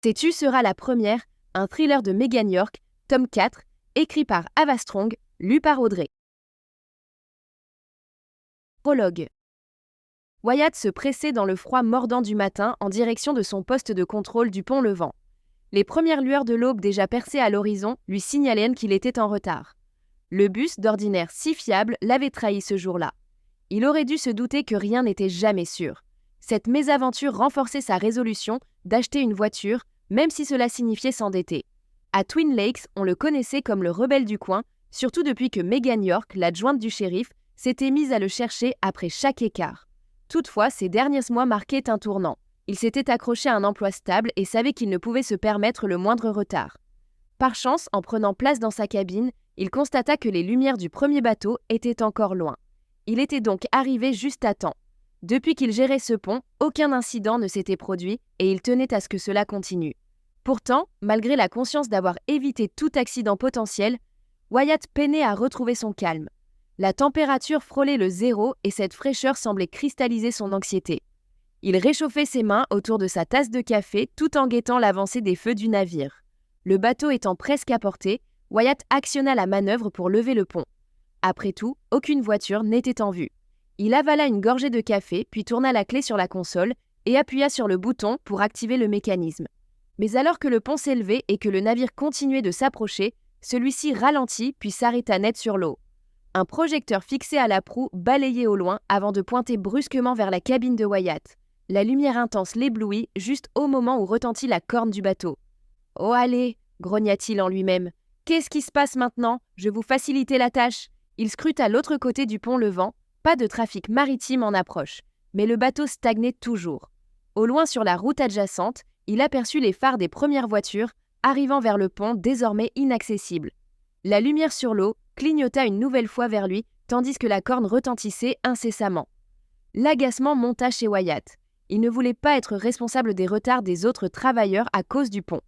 Tu seras la première, un thriller de Megan York, tome 4, écrit par Ava Strong, lu par Audrey. Prologue. Wyatt se pressait dans le froid mordant du matin en direction de son poste de contrôle du pont Levant. Les premières lueurs de l'aube déjà percées à l'horizon lui signalaient qu'il était en retard. Le bus, d'ordinaire si fiable, l'avait trahi ce jour-là. Il aurait dû se douter que rien n'était jamais sûr. Cette mésaventure renforçait sa résolution d'acheter une voiture, même si cela signifiait s'endetter. À Twin Lakes, on le connaissait comme le rebelle du coin, surtout depuis que Megan York, l'adjointe du shérif, s'était mise à le chercher après chaque écart. Toutefois, ces derniers mois marquaient un tournant. Il s'était accroché à un emploi stable et savait qu'il ne pouvait se permettre le moindre retard. Par chance, en prenant place dans sa cabine, il constata que les lumières du premier bateau étaient encore loin. Il était donc arrivé juste à temps. Depuis qu'il gérait ce pont, aucun incident ne s'était produit et il tenait à ce que cela continue. Pourtant, malgré la conscience d'avoir évité tout accident potentiel, Wyatt peinait à retrouver son calme. La température frôlait le zéro et cette fraîcheur semblait cristalliser son anxiété. Il réchauffait ses mains autour de sa tasse de café tout en guettant l'avancée des feux du navire. Le bateau étant presque à portée, Wyatt actionna la manœuvre pour lever le pont. Après tout, aucune voiture n'était en vue. Il avala une gorgée de café, puis tourna la clé sur la console et appuya sur le bouton pour activer le mécanisme. Mais alors que le pont s'élevait et que le navire continuait de s'approcher, celui-ci ralentit puis s'arrêta net sur l'eau. Un projecteur fixé à la proue balayait au loin avant de pointer brusquement vers la cabine de Wyatt. La lumière intense l'éblouit juste au moment où retentit la corne du bateau. « Oh allez !» grogna-t-il en lui-même. « Qu'est-ce qui se passe maintenant ? Je vous facilitais la tâche. » Il scruta l'autre côté du pont Levant. Pas de trafic maritime en approche, mais le bateau stagnait toujours. Au loin sur la route adjacente, il aperçut les phares des premières voitures, arrivant vers le pont désormais inaccessible. La lumière sur l'eau clignota une nouvelle fois vers lui, tandis que la corne retentissait incessamment. L'agacement monta chez Wyatt. Il ne voulait pas être responsable des retards des autres travailleurs à cause du pont.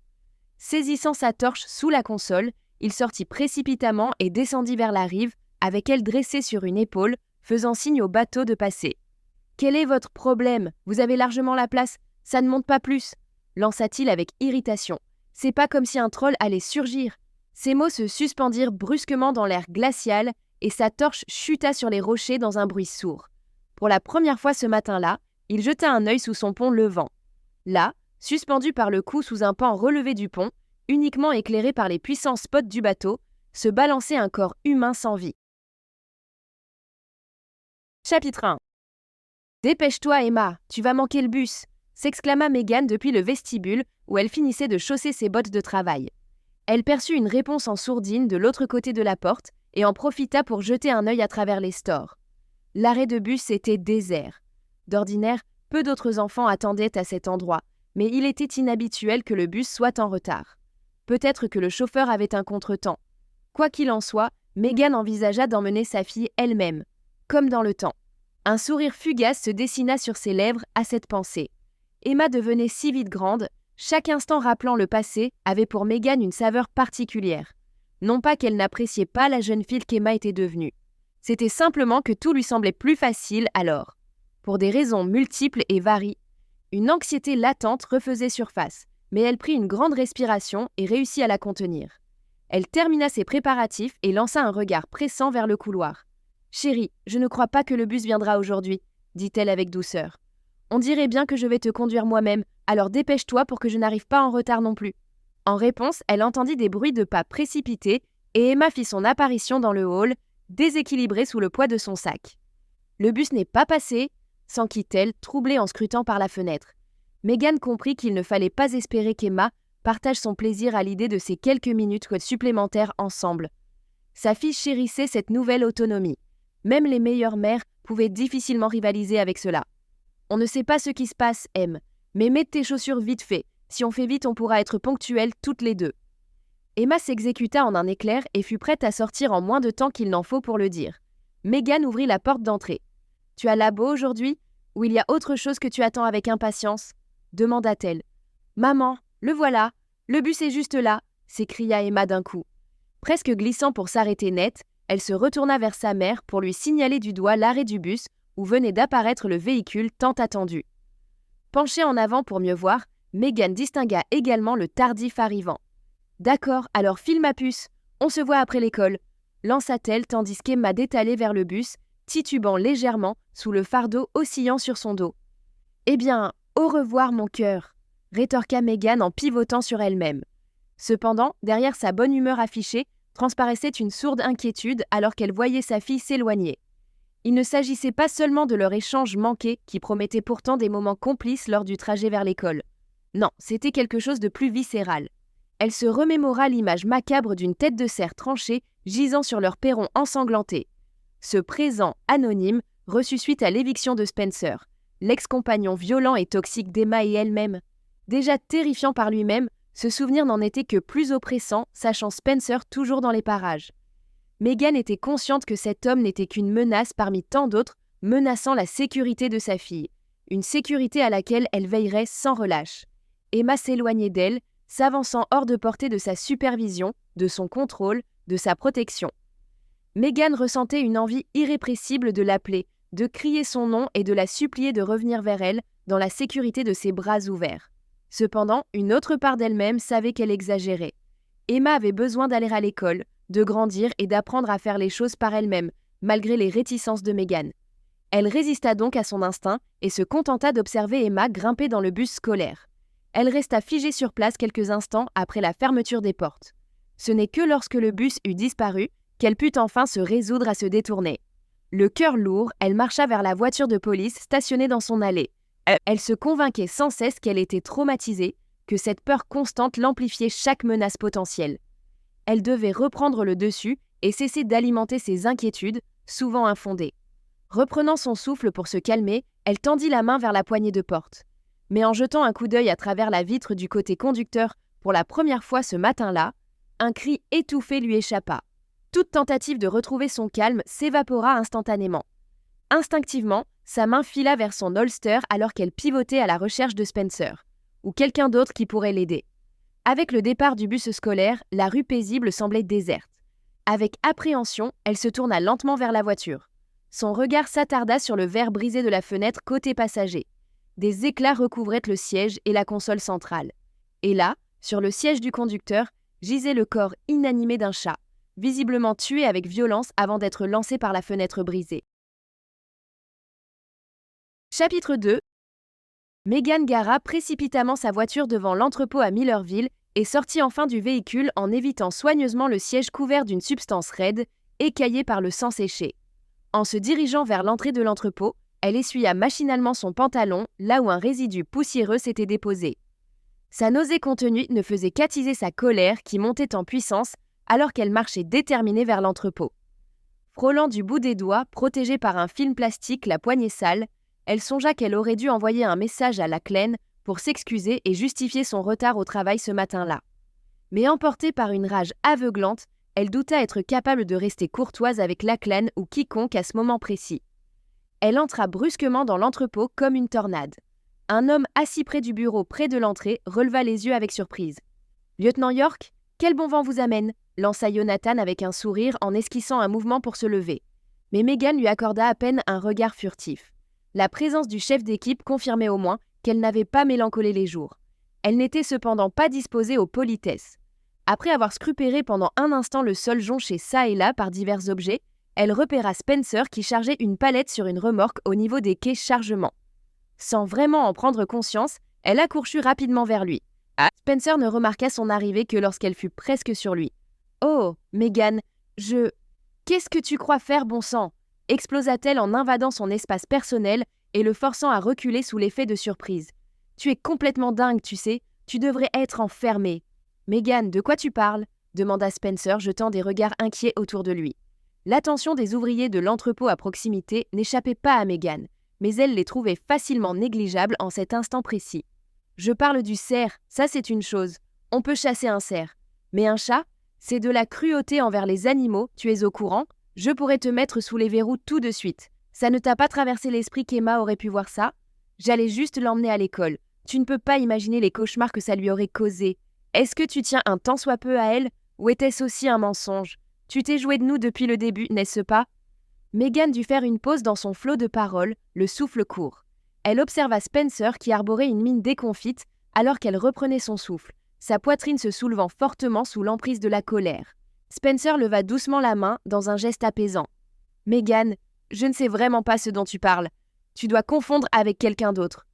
Saisissant sa torche sous la console, il sortit précipitamment et descendit vers la rive, avec elle dressée sur une épaule, faisant signe au bateau de passer. « Quel est votre problème ? Vous avez largement la place, ça ne monte pas plus !» lança-t-il avec irritation. « C'est pas comme si un troll allait surgir !» Ces mots se suspendirent brusquement dans l'air glacial et sa torche chuta sur les rochers dans un bruit sourd. Pour la première fois ce matin-là, il jeta un œil sous son pont Levant. Là, suspendu par le cou sous un pan relevé du pont, uniquement éclairé par les puissants spots du bateau, se balançait un corps humain sans vie. Chapitre 1. « Dépêche-toi, Emma, tu vas manquer le bus !» s'exclama Megan depuis le vestibule où elle finissait de chausser ses bottes de travail. Elle perçut une réponse en sourdine de l'autre côté de la porte et en profita pour jeter un œil à travers les stores. L'arrêt de bus était désert. D'ordinaire, peu d'autres enfants attendaient à cet endroit, mais il était inhabituel que le bus soit en retard. Peut-être que le chauffeur avait un contretemps. Quoi qu'il en soit, Megan envisagea d'emmener sa fille elle-même, comme dans le temps. Un sourire fugace se dessina sur ses lèvres à cette pensée. Emma devenait si vite grande, chaque instant rappelant le passé avait pour Megan une saveur particulière. Non pas qu'elle n'appréciait pas la jeune fille qu'Emma était devenue. C'était simplement que tout lui semblait plus facile alors. Pour des raisons multiples et variées, une anxiété latente refaisait surface, mais elle prit une grande respiration et réussit à la contenir. Elle termina ses préparatifs et lança un regard pressant vers le couloir. « Chérie, je ne crois pas que le bus viendra aujourd'hui, » dit-elle avec douceur. « On dirait bien que je vais te conduire moi-même, alors dépêche-toi pour que je n'arrive pas en retard non plus. » En réponse, elle entendit des bruits de pas précipités et Emma fit son apparition dans le hall, déséquilibrée sous le poids de son sac. « Le bus n'est pas passé » s'enquit-elle, troublée en scrutant par la fenêtre. Megan comprit qu'il ne fallait pas espérer qu'Emma partage son plaisir à l'idée de ces quelques minutes supplémentaires ensemble. Sa fille chérissait cette nouvelle autonomie. Même les meilleures mères pouvaient difficilement rivaliser avec cela. « On ne sait pas ce qui se passe, Em, mais mets tes chaussures vite fait. Si on fait vite, on pourra être ponctuelles toutes les deux. » Emma s'exécuta en un éclair et fut prête à sortir en moins de temps qu'il n'en faut pour le dire. Megan ouvrit la porte d'entrée. « Tu as labo aujourd'hui ? Ou il y a autre chose que tu attends avec impatience ?» demanda-t-elle. « Maman, le voilà, le bus est juste là !» s'écria Emma d'un coup. Presque glissant pour s'arrêter net, elle se retourna vers sa mère pour lui signaler du doigt l'arrêt du bus où venait d'apparaître le véhicule tant attendu. Penchée en avant pour mieux voir, Meghan distingua également le tardif arrivant. « D'accord, alors file ma puce, on se voit après l'école », lança-t-elle tandis qu'Emma détalait vers le bus, titubant légèrement sous le fardeau oscillant sur son dos. « Eh bien, au revoir mon cœur », rétorqua Meghan en pivotant sur elle-même. Cependant, derrière sa bonne humeur affichée, transparaissait une sourde inquiétude alors qu'elle voyait sa fille s'éloigner. Il ne s'agissait pas seulement de leur échange manqué qui promettait pourtant des moments complices lors du trajet vers l'école. Non, c'était quelque chose de plus viscéral. Elle se remémora l'image macabre d'une tête de cerf tranchée gisant sur leur perron ensanglanté. Ce présent anonyme reçut suite à l'éviction de Spencer, l'ex-compagnon violent et toxique d'Emma et elle-même. Déjà terrifiant par lui-même, ce souvenir n'en était que plus oppressant, sachant Spencer toujours dans les parages. Meghan était consciente que cet homme n'était qu'une menace parmi tant d'autres, menaçant la sécurité de sa fille. Une sécurité à laquelle elle veillerait sans relâche. Emma s'éloignait d'elle, s'avançant hors de portée de sa supervision, de son contrôle, de sa protection. Meghan ressentait une envie irrépressible de l'appeler, de crier son nom et de la supplier de revenir vers elle, dans la sécurité de ses bras ouverts. Cependant, une autre part d'elle-même savait qu'elle exagérait. Emma avait besoin d'aller à l'école, de grandir et d'apprendre à faire les choses par elle-même, malgré les réticences de Meghan. Elle résista donc à son instinct et se contenta d'observer Emma grimper dans le bus scolaire. Elle resta figée sur place quelques instants après la fermeture des portes. Ce n'est que lorsque le bus eut disparu qu'elle put enfin se résoudre à se détourner. Le cœur lourd, elle marcha vers la voiture de police stationnée dans son allée. Elle se convainquait sans cesse qu'elle était traumatisée, que cette peur constante l'amplifiait chaque menace potentielle. Elle devait reprendre le dessus et cesser d'alimenter ses inquiétudes, souvent infondées. Reprenant son souffle pour se calmer, elle tendit la main vers la poignée de porte. Mais en jetant un coup d'œil à travers la vitre du côté conducteur pour la première fois ce matin-là, un cri étouffé lui échappa. Toute tentative de retrouver son calme s'évapora instantanément. Instinctivement, sa main fila vers son holster alors qu'elle pivotait à la recherche de Spencer, ou quelqu'un d'autre qui pourrait l'aider. Avec le départ du bus scolaire, la rue paisible semblait déserte. Avec appréhension, elle se tourna lentement vers la voiture. Son regard s'attarda sur le verre brisé de la fenêtre côté passager. Des éclats recouvraient le siège et la console centrale. Et là, sur le siège du conducteur, gisait le corps inanimé d'un chat, visiblement tué avec violence avant d'être lancé par la fenêtre brisée. Chapitre 2. Meghan gara précipitamment sa voiture devant l'entrepôt à Millerville et sortit enfin du véhicule en évitant soigneusement le siège couvert d'une substance raide, écaillée par le sang séché. En se dirigeant vers l'entrée de l'entrepôt, elle essuya machinalement son pantalon là où un résidu poussiéreux s'était déposé. Sa nausée contenue ne faisait qu'attiser sa colère qui montait en puissance alors qu'elle marchait déterminée vers l'entrepôt. Frôlant du bout des doigts, protégée par un film plastique la poignée sale, elle songea qu'elle aurait dû envoyer un message à Lachlan pour s'excuser et justifier son retard au travail ce matin-là. Mais emportée par une rage aveuglante, elle douta être capable de rester courtoise avec Lachlan ou quiconque à ce moment précis. Elle entra brusquement dans l'entrepôt comme une tornade. Un homme assis près du bureau près de l'entrée releva les yeux avec surprise. « Lieutenant York, quel bon vent vous amène ?» lança Jonathan avec un sourire en esquissant un mouvement pour se lever. Mais Meghan lui accorda à peine un regard furtif. La présence du chef d'équipe confirmait au moins qu'elle n'avait pas mélancolé les jours. Elle n'était cependant pas disposée aux politesses. Après avoir scrupéré pendant un instant le sol jonché çà et là par divers objets, elle repéra Spencer qui chargeait une palette sur une remorque au niveau des quais chargement. Sans vraiment en prendre conscience, elle accourut rapidement vers lui. Spencer ne remarqua son arrivée que lorsqu'elle fut presque sur lui. « Oh, Meghan, Qu'est-ce que tu crois faire, bon sang ?» explosa-t-elle en invadant son espace personnel et le forçant à reculer sous l'effet de surprise. « Tu es complètement dingue, tu sais, tu devrais être enfermée. »« Meghan, de quoi tu parles ?» demanda Spencer, jetant des regards inquiets autour de lui. L'attention des ouvriers de l'entrepôt à proximité n'échappait pas à Meghan, mais elle les trouvait facilement négligeables en cet instant précis. « Je parle du cerf, ça c'est une chose. On peut chasser un cerf. Mais un chat, c'est de la cruauté envers les animaux, tu es au courant ? Je pourrais te mettre sous les verrous tout de suite. Ça ne t'a pas traversé l'esprit qu'Emma aurait pu voir ça ? J'allais juste l'emmener à l'école. Tu ne peux pas imaginer les cauchemars que ça lui aurait causés. Est-ce que tu tiens un tant soit peu à elle, ou était-ce aussi un mensonge ? Tu t'es joué de nous depuis le début, n'est-ce pas ? Meghan dut faire une pause dans son flot de paroles, le souffle court. Elle observa Spencer qui arborait une mine déconfite, alors qu'elle reprenait son souffle, sa poitrine se soulevant fortement sous l'emprise de la colère. Spencer leva doucement la main dans un geste apaisant. « Megan, je ne sais vraiment pas ce dont tu parles. Tu dois confondre avec quelqu'un d'autre. »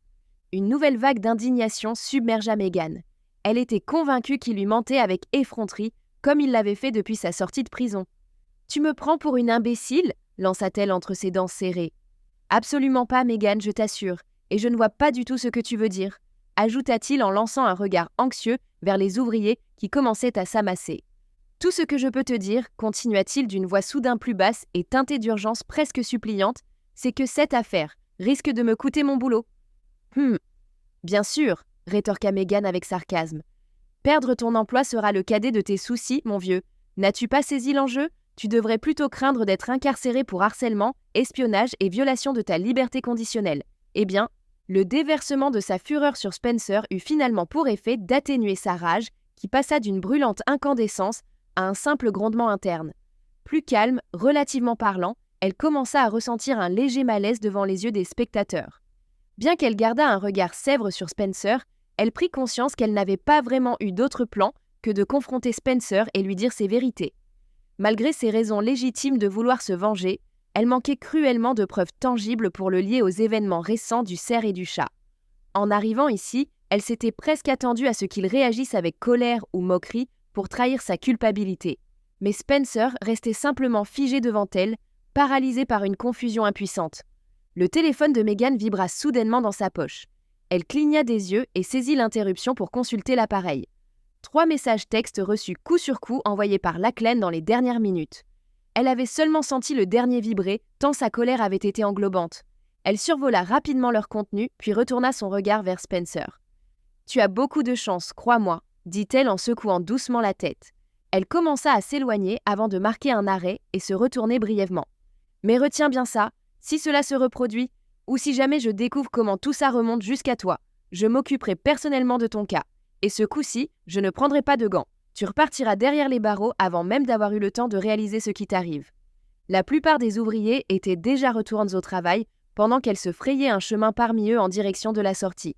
Une nouvelle vague d'indignation submergea Megan. Elle était convaincue qu'il lui mentait avec effronterie, comme il l'avait fait depuis sa sortie de prison. « Tu me prends pour une imbécile ?» lança-t-elle entre ses dents serrées. « Absolument pas, Megan, je t'assure, et je ne vois pas du tout ce que tu veux dire, » ajouta-t-il en lançant un regard anxieux vers les ouvriers qui commençaient à s'amasser. « Tout ce que je peux te dire, » continua-t-il d'une voix soudain plus basse et teintée d'urgence presque suppliante, « c'est que cette affaire risque de me coûter mon boulot. » « Bien sûr, » rétorqua Megan avec sarcasme. « Perdre ton emploi sera le cadet de tes soucis, mon vieux. N'as-tu pas saisi l'enjeu ? Tu devrais plutôt craindre d'être incarcéré pour harcèlement, espionnage et violation de ta liberté conditionnelle. » Eh bien, le déversement de sa fureur sur Spencer eut finalement pour effet d'atténuer sa rage, qui passa d'une brûlante incandescence à un simple grondement interne. Plus calme, relativement parlant, elle commença à ressentir un léger malaise devant les yeux des spectateurs. Bien qu'elle gardât un regard sévère sur Spencer, elle prit conscience qu'elle n'avait pas vraiment eu d'autre plan que de confronter Spencer et lui dire ses vérités. Malgré ses raisons légitimes de vouloir se venger, elle manquait cruellement de preuves tangibles pour le lier aux événements récents du cerf et du chat. En arrivant ici, elle s'était presque attendue à ce qu'il réagisse avec colère ou moquerie pour trahir sa culpabilité. Mais Spencer restait simplement figé devant elle, paralysé par une confusion impuissante. Le téléphone de Megan vibra soudainement dans sa poche. Elle cligna des yeux et saisit l'interruption pour consulter l'appareil. 3 messages textes reçus coup sur coup envoyés par Lachlan dans les dernières minutes. Elle avait seulement senti le dernier vibrer, tant sa colère avait été englobante. Elle survola rapidement leur contenu, puis retourna son regard vers Spencer. « Tu as beaucoup de chance, crois-moi, » dit-elle en secouant doucement la tête. Elle commença à s'éloigner avant de marquer un arrêt et se retourner brièvement. « Mais retiens bien ça, si cela se reproduit, ou si jamais je découvre comment tout ça remonte jusqu'à toi, je m'occuperai personnellement de ton cas. Et ce coup-ci, je ne prendrai pas de gants. Tu repartiras derrière les barreaux avant même d'avoir eu le temps de réaliser ce qui t'arrive. » La plupart des ouvriers étaient déjà retournés au travail pendant qu'elle se frayait un chemin parmi eux en direction de la sortie.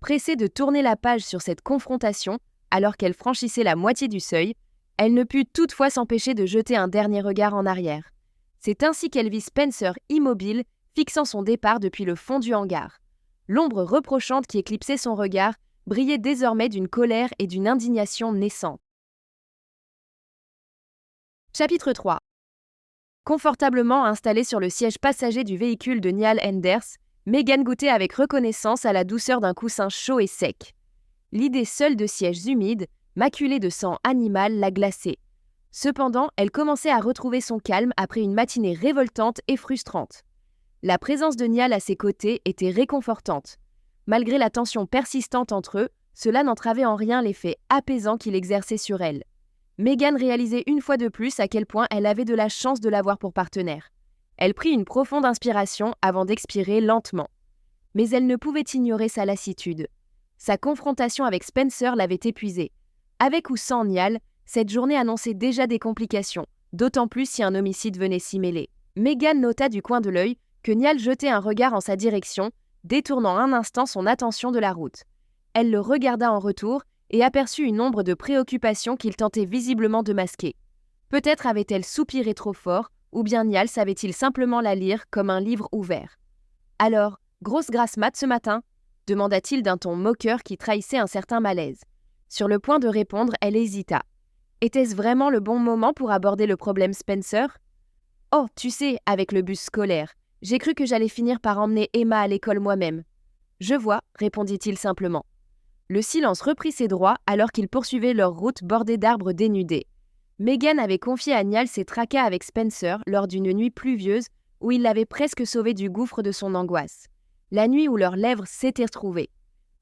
Pressée de tourner la page sur cette confrontation, alors qu'elle franchissait la moitié du seuil, elle ne put toutefois s'empêcher de jeter un dernier regard en arrière. C'est ainsi qu'elle vit Spencer immobile, fixant son départ depuis le fond du hangar. L'ombre reprochante qui éclipsait son regard brillait désormais d'une colère et d'une indignation naissantes. Chapitre 3. Confortablement installée sur le siège passager du véhicule de Niall Enders, Megan goûtait avec reconnaissance à la douceur d'un coussin chaud et sec. L'idée seule de sièges humides, maculés de sang animal, la glaçait. Cependant, elle commençait à retrouver son calme après une matinée révoltante et frustrante. La présence de Niall à ses côtés était réconfortante. Malgré la tension persistante entre eux, cela n'entravait en rien l'effet apaisant qu'il exerçait sur elle. Megan réalisait une fois de plus à quel point elle avait de la chance de l'avoir pour partenaire. Elle prit une profonde inspiration avant d'expirer lentement. Mais elle ne pouvait ignorer sa lassitude. Sa confrontation avec Spencer l'avait épuisée. Avec ou sans Niall, cette journée annonçait déjà des complications, d'autant plus si un homicide venait s'y mêler. Megan nota du coin de l'œil que Niall jetait un regard en sa direction, détournant un instant son attention de la route. Elle le regarda en retour et aperçut une ombre de préoccupation qu'il tentait visiblement de masquer. Peut-être avait-elle soupiré trop fort, ou bien Niall savait-il simplement la lire comme un livre ouvert. « Alors, grosse grasse mat ce matin ?» demanda-t-il d'un ton moqueur qui trahissait un certain malaise. Sur le point de répondre, elle hésita. Était-ce vraiment le bon moment pour aborder le problème Spencer ? « Oh, tu sais, avec le bus scolaire, j'ai cru que j'allais finir par emmener Emma à l'école moi-même. »« Je vois, » répondit-il simplement. Le silence reprit ses droits alors qu'ils poursuivaient leur route bordée d'arbres dénudés. Megan avait confié à Niall ses tracas avec Spencer lors d'une nuit pluvieuse où il l'avait presque sauvé du gouffre de son angoisse. La nuit où leurs lèvres s'étaient retrouvées.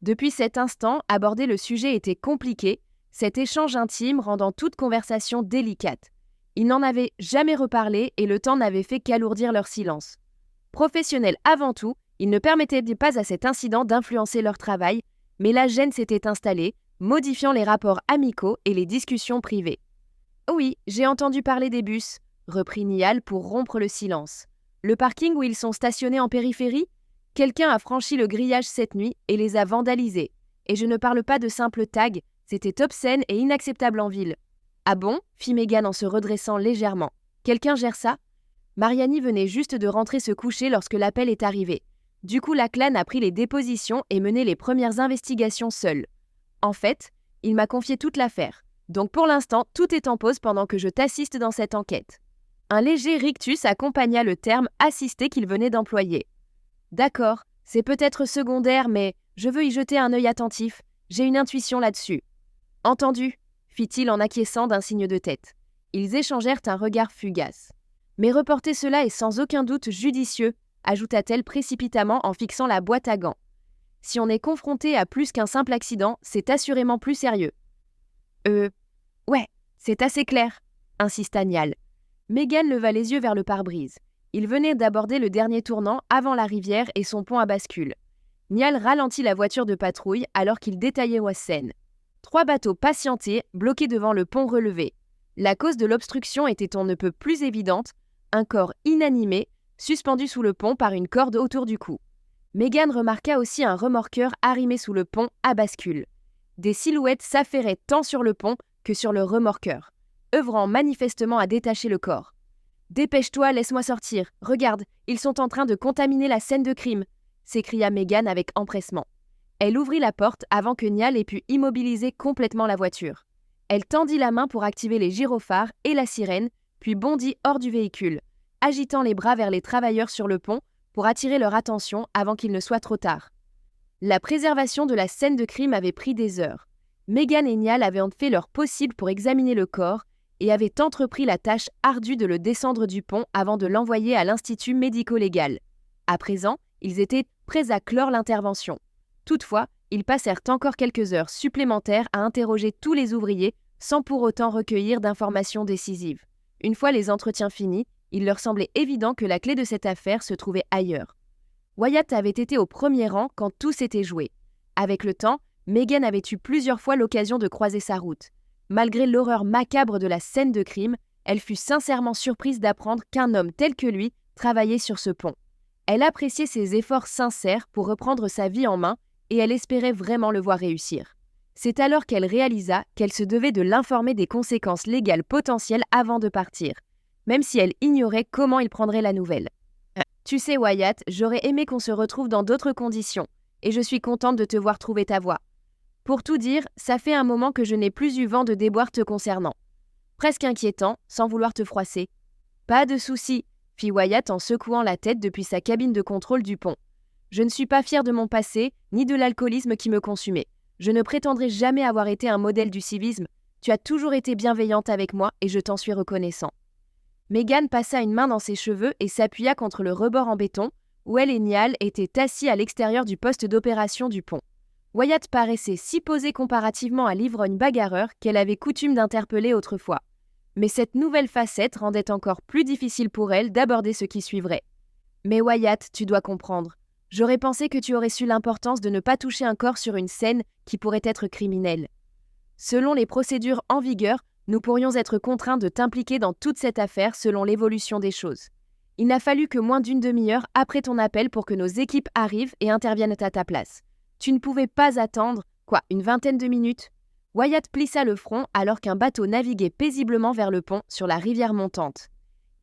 Depuis cet instant, aborder le sujet était compliqué, cet échange intime rendant toute conversation délicate. Ils n'en avaient jamais reparlé et le temps n'avait fait qu'alourdir leur silence. Professionnels avant tout, ils ne permettaient pas à cet incident d'influencer leur travail, mais la gêne s'était installée, modifiant les rapports amicaux et les discussions privées. « Oui, j'ai entendu parler des bus », reprit Niall pour rompre le silence. « Le parking où ils sont stationnés en périphérie ? Quelqu'un a franchi le grillage cette nuit et les a vandalisés. Et je ne parle pas de simples tags, c'était obscène et inacceptable en ville. Ah bon ? Fit Megan en se redressant légèrement. Quelqu'un gère ça ? Mariani venait juste de rentrer se coucher lorsque l'appel est arrivé. Du coup, la Clan a pris les dépositions et mené les premières investigations seule. En fait, il m'a confié toute l'affaire. Donc pour l'instant, tout est en pause pendant que je t'assiste dans cette enquête. Un léger rictus accompagna le terme « assister » qu'il venait d'employer. D'accord, c'est peut-être secondaire, mais je veux y jeter un œil attentif. J'ai une intuition là-dessus. Entendu, fit-il en acquiesçant d'un signe de tête. Ils échangèrent un regard fugace. Mais reporter cela est sans aucun doute judicieux, ajouta-t-elle précipitamment en fixant la boîte à gants. Si on est confronté à plus qu'un simple accident, c'est assurément plus sérieux. Ouais, c'est assez clair, insista Niall. Megan leva les yeux vers le pare-brise. Il venait d'aborder le dernier tournant avant la rivière et son pont à bascule. Niall ralentit la voiture de patrouille alors qu'il détaillait la scène. 3 bateaux patientaient, bloqués devant le pont relevé. La cause de l'obstruction était on ne peut plus évidente, un corps inanimé, suspendu sous le pont par une corde autour du cou. Megan remarqua aussi un remorqueur arrimé sous le pont à bascule. Des silhouettes s'affairaient tant sur le pont que sur le remorqueur, œuvrant manifestement à détacher le corps. « Dépêche-toi, laisse-moi sortir. Regarde, ils sont en train de contaminer la scène de crime !» s'écria Megan avec empressement. Elle ouvrit la porte avant que Niall ait pu immobiliser complètement la voiture. Elle tendit la main pour activer les gyrophares et la sirène, puis bondit hors du véhicule, agitant les bras vers les travailleurs sur le pont pour attirer leur attention avant qu'il ne soit trop tard. La préservation de la scène de crime avait pris des heures. Megan et Niall avaient fait leur possible pour examiner le corps et avaient entrepris la tâche ardue de le descendre du pont avant de l'envoyer à l'Institut médico-légal. À présent, ils étaient prêts à clore l'intervention. Toutefois, ils passèrent encore quelques heures supplémentaires à interroger tous les ouvriers sans pour autant recueillir d'informations décisives. Une fois les entretiens finis, il leur semblait évident que la clé de cette affaire se trouvait ailleurs. Wyatt avait été au premier rang quand tout s'était joué. Avec le temps, Megan avait eu plusieurs fois l'occasion de croiser sa route. Malgré l'horreur macabre de la scène de crime, elle fut sincèrement surprise d'apprendre qu'un homme tel que lui travaillait sur ce pont. Elle appréciait ses efforts sincères pour reprendre sa vie en main et elle espérait vraiment le voir réussir. C'est alors qu'elle réalisa qu'elle se devait de l'informer des conséquences légales potentielles avant de partir, même si elle ignorait comment il prendrait la nouvelle. « Tu sais, Wyatt, j'aurais aimé qu'on se retrouve dans d'autres conditions, et je suis contente de te voir trouver ta voie. Pour tout dire, ça fait un moment que je n'ai plus eu vent de déboires te concernant. Presque inquiétant, sans vouloir te froisser. »« Pas de souci, » fit Wyatt en secouant la tête depuis sa cabine de contrôle du pont. « Je ne suis pas fier de mon passé, ni de l'alcoolisme qui me consumait. Je ne prétendrai jamais avoir été un modèle du civisme. Tu as toujours été bienveillante avec moi et je t'en suis reconnaissant. » Megan passa une main dans ses cheveux et s'appuya contre le rebord en béton, où elle et Niall étaient assis à l'extérieur du poste d'opération du pont. Wyatt paraissait si posé comparativement à l'ivrogne bagarreur qu'elle avait coutume d'interpeller autrefois. Mais cette nouvelle facette rendait encore plus difficile pour elle d'aborder ce qui suivrait. « Mais Wyatt, tu dois comprendre. J'aurais pensé que tu aurais su l'importance de ne pas toucher un corps sur une scène qui pourrait être criminelle. Selon les procédures en vigueur, nous pourrions être contraints de t'impliquer dans toute cette affaire selon l'évolution des choses. Il n'a fallu que moins d'une demi-heure après ton appel pour que nos équipes arrivent et interviennent à ta place. Tu ne pouvais pas attendre, une vingtaine de minutes ?» Wyatt plissa le front alors qu'un bateau naviguait paisiblement vers le pont sur la rivière montante.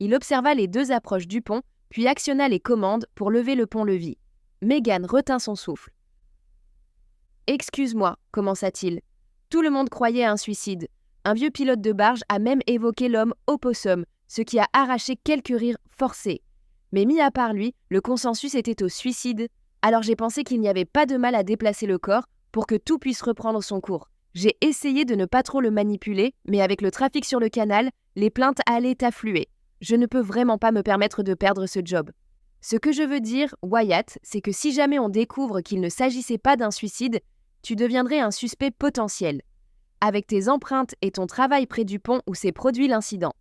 Il observa les 2 approches du pont, puis actionna les commandes pour lever le pont-levis. Megan retint son souffle. « Excuse-moi, commença-t-il. Tout le monde croyait à un suicide. Un vieux pilote de barge a même évoqué l'homme opossum, ce qui a arraché quelques rires forcés. Mais mis à part lui, le consensus était au suicide. Alors j'ai pensé qu'il n'y avait pas de mal à déplacer le corps pour que tout puisse reprendre son cours. J'ai essayé de ne pas trop le manipuler, mais avec le trafic sur le canal, les plaintes allaient affluer. Je ne peux vraiment pas me permettre de perdre ce job. Ce que je veux dire, Wyatt, c'est que si jamais on découvre qu'il ne s'agissait pas d'un suicide, tu deviendrais un suspect potentiel. Avec tes empreintes et ton travail près du pont où s'est produit l'incident. »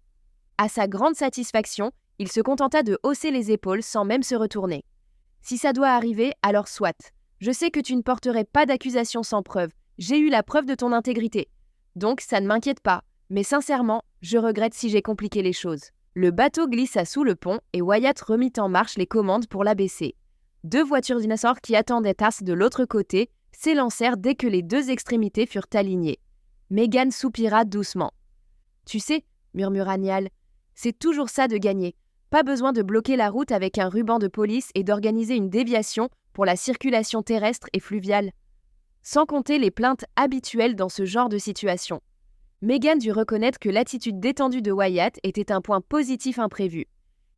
À sa grande satisfaction, il se contenta de hausser les épaules sans même se retourner. « Si ça doit arriver, alors soit. Je sais que tu ne porterais pas d'accusation sans preuve. J'ai eu la preuve de ton intégrité. Donc ça ne m'inquiète pas. Mais sincèrement, je regrette si j'ai compliqué les choses. » Le bateau glissa sous le pont et Wyatt remit en marche les commandes pour l'abaisser. 2 voitures dinosaures qui attendaient de l'autre côté s'élancèrent dès que les deux extrémités furent alignées. Megan soupira doucement. « Tu sais, murmura Niall, c'est toujours ça de gagner. Pas besoin de bloquer la route avec un ruban de police et d'organiser une déviation pour la circulation terrestre et fluviale. » Sans compter les plaintes habituelles dans ce genre de situation. Megan dut reconnaître que l'attitude détendue de Wyatt était un point positif imprévu.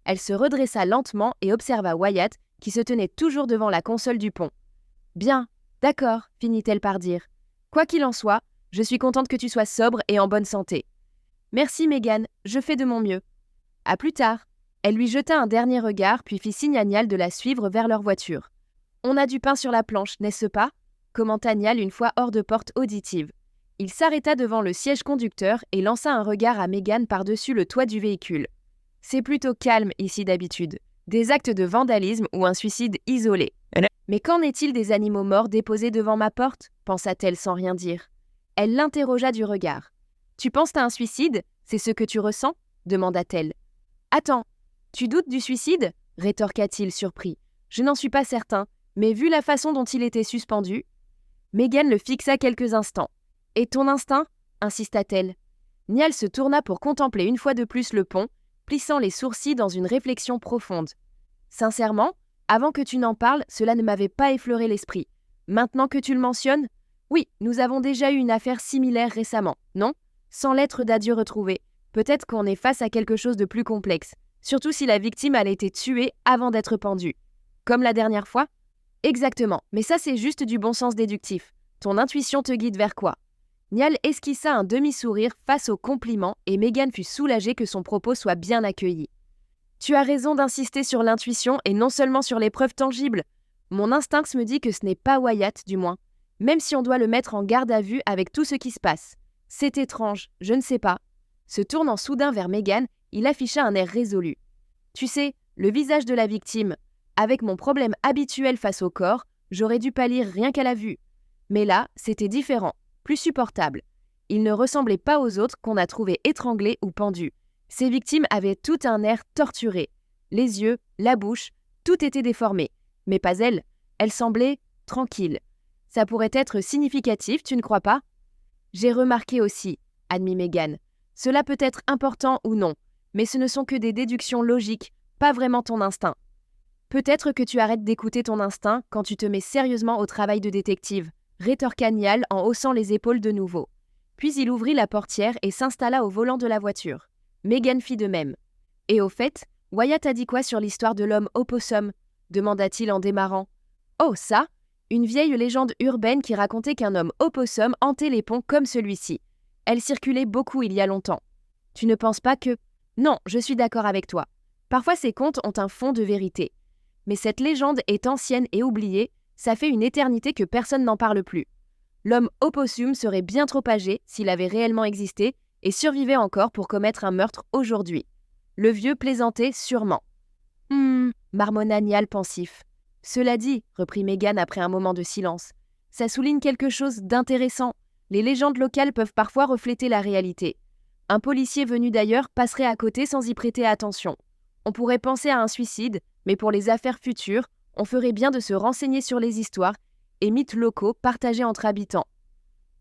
Elle se redressa lentement et observa Wyatt, qui se tenait toujours devant la console du pont. « Bien, d'accord, finit-elle par dire. Quoi qu'il en soit, je suis contente que tu sois sobre et en bonne santé. Merci Megan, je fais de mon mieux. À plus tard. » Elle lui jeta un dernier regard puis fit signe à Niall de la suivre vers leur voiture. « On a du pain sur la planche, n'est-ce pas ?» commenta Niall une fois hors de porte auditive. Il s'arrêta devant le siège conducteur et lança un regard à Megan par-dessus le toit du véhicule. « C'est plutôt calme ici d'habitude. Des actes de vandalisme ou un suicide isolé. Mais qu'en est-il des animaux morts déposés devant ma porte ?» pensa-t-elle sans rien dire. Elle l'interrogea du regard. « Tu penses à un suicide ? C'est ce que tu ressens ?» demanda-t-elle. « Attends, tu doutes du suicide ?» rétorqua-t-il surpris. « Je n'en suis pas certain, mais vu la façon dont il était suspendu… » Megan le fixa quelques instants. « Et ton instinct ?» insista-t-elle. Niall se tourna pour contempler une fois de plus le pont, plissant les sourcils dans une réflexion profonde. « Sincèrement, avant que tu n'en parles, cela ne m'avait pas effleuré l'esprit. Maintenant que tu le mentionnes, oui, nous avons déjà eu une affaire similaire récemment, non ? Sans lettre d'adieu retrouvée. Peut-être qu'on est face à quelque chose de plus complexe, surtout si la victime a été tuée avant d'être pendue. Comme la dernière fois ? Exactement, mais ça c'est juste du bon sens déductif. Ton intuition te guide vers quoi ? Niall esquissa un demi-sourire face au compliment et Megan fut soulagée que son propos soit bien accueilli. Tu as raison d'insister sur l'intuition et non seulement sur les preuves tangibles. Mon instinct me dit que ce n'est pas Wyatt, du moins. Même si on doit le mettre en garde à vue avec tout ce qui se passe. C'est étrange, je ne sais pas. Se tournant soudain vers Megan, il afficha un air résolu. Tu sais, le visage de la victime. Avec mon problème habituel face au corps, j'aurais dû pâlir rien qu'à la vue. Mais là, c'était différent, plus supportable. Il ne ressemblait pas aux autres qu'on a trouvés étranglés ou pendus. Ces victimes avaient tout un air torturé. Les yeux, la bouche, tout était déformé. Mais pas elle. Elle semblait tranquille. Ça pourrait être significatif, tu ne crois pas ? J'ai remarqué aussi, admit Megan. Cela peut être important ou non, mais ce ne sont que des déductions logiques, pas vraiment ton instinct. Peut-être que tu arrêtes d'écouter ton instinct quand tu te mets sérieusement au travail de détective, rétorqua Niall en haussant les épaules de nouveau. Puis il ouvrit la portière et s'installa au volant de la voiture. Megan fit de même. « Et au fait, Wyatt a dit quoi sur l'histoire de l'homme opossum ?» demanda-t-il en démarrant. « Oh, ça ? Une vieille légende urbaine qui racontait qu'un homme opossum hantait les ponts comme celui-ci. Elle circulait beaucoup il y a longtemps. Tu ne penses pas que… » Non, je suis d'accord avec toi. Parfois ces contes ont un fond de vérité. Mais cette légende est ancienne et oubliée, ça fait une éternité que personne n'en parle plus. L'homme opossum serait bien trop âgé s'il avait réellement existé et survivait encore pour commettre un meurtre aujourd'hui. Le vieux plaisantait sûrement. Marmonna Niall pensif. Cela dit, reprit Megan après un moment de silence, ça souligne quelque chose d'intéressant. Les légendes locales peuvent parfois refléter la réalité. Un policier venu d'ailleurs passerait à côté sans y prêter attention. On pourrait penser à un suicide, mais pour les affaires futures, on ferait bien de se renseigner sur les histoires et mythes locaux partagés entre habitants.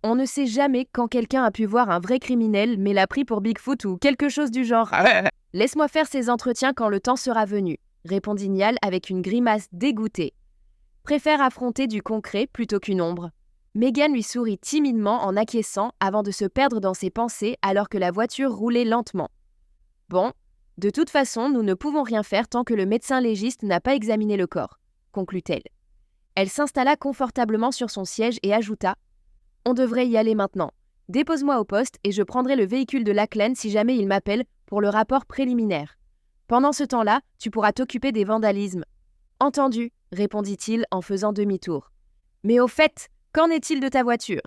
On ne sait jamais quand quelqu'un a pu voir un vrai criminel mais l'a pris pour Bigfoot ou quelque chose du genre. « Laisse-moi faire ces entretiens quand le temps sera venu », répondit Niall avec une grimace dégoûtée. « Préfère affronter du concret plutôt qu'une ombre. » Megan lui sourit timidement en acquiesçant avant de se perdre dans ses pensées alors que la voiture roulait lentement. « Bon, de toute façon, nous ne pouvons rien faire tant que le médecin légiste n'a pas examiné le corps, » conclut-elle. Elle s'installa confortablement sur son siège et ajouta « On devrait y aller maintenant. Dépose-moi au poste et je prendrai le véhicule de Lachlan si jamais il m'appelle pour le rapport préliminaire. Pendant ce temps-là, tu pourras t'occuper des vandalismes. »« Entendu, » répondit-il en faisant demi-tour. « Mais au fait, qu'en est-il de ta voiture ?»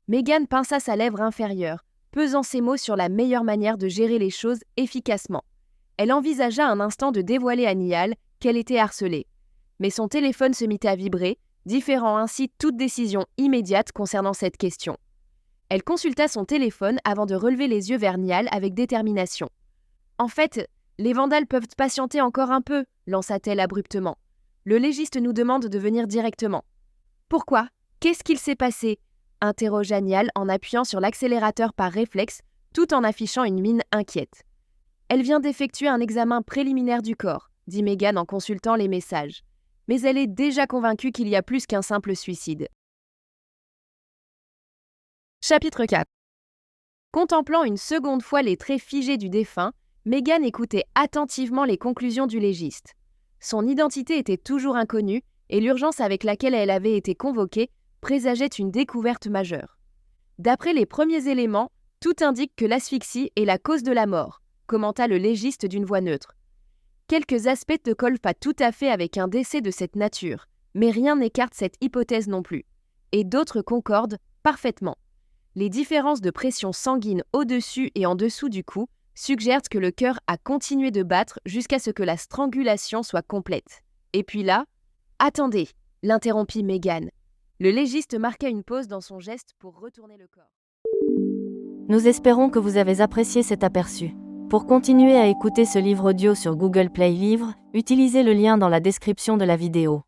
Megan pinça sa lèvre inférieure, pesant ses mots sur la meilleure manière de gérer les choses efficacement. Elle envisagea un instant de dévoiler à Niall qu'elle était harcelée. Mais son téléphone se mit à vibrer, différant ainsi toute décision immédiate concernant cette question. Elle consulta son téléphone avant de relever les yeux vers Niall avec détermination. « En fait, les vandales peuvent patienter encore un peu, lança-t-elle abruptement. Le légiste nous demande de venir directement. »« Pourquoi ? Qu'est-ce qu'il s'est passé? Interrogea Niall en appuyant sur l'accélérateur par réflexe, tout en affichant une mine inquiète. Elle vient d'effectuer un examen préliminaire du corps, dit Meghan en consultant les messages. Mais elle est déjà convaincue qu'il y a plus qu'un simple suicide. Chapitre 4. Contemplant une seconde fois les traits figés du défunt, Meghan écoutait attentivement les conclusions du légiste. Son identité était toujours inconnue et l'urgence avec laquelle elle avait été convoquée présageait une découverte majeure. D'après les premiers éléments, tout indique que l'asphyxie est la cause de la mort, commenta le légiste d'une voix neutre. Quelques aspects ne collent pas tout à fait avec un décès de cette nature, mais rien n'écarte cette hypothèse non plus. Et d'autres concordent parfaitement. Les différences de pression sanguine au-dessus et en dessous du cou suggèrent que le cœur a continué de battre jusqu'à ce que la strangulation soit complète. Et puis là, « Attendez !» l'interrompit Meghan. Le légiste marqua une pause dans son geste pour retourner le corps. Nous espérons que vous avez apprécié cet aperçu. Pour continuer à écouter ce livre audio sur Google Play Livres, utilisez le lien dans la description de la vidéo.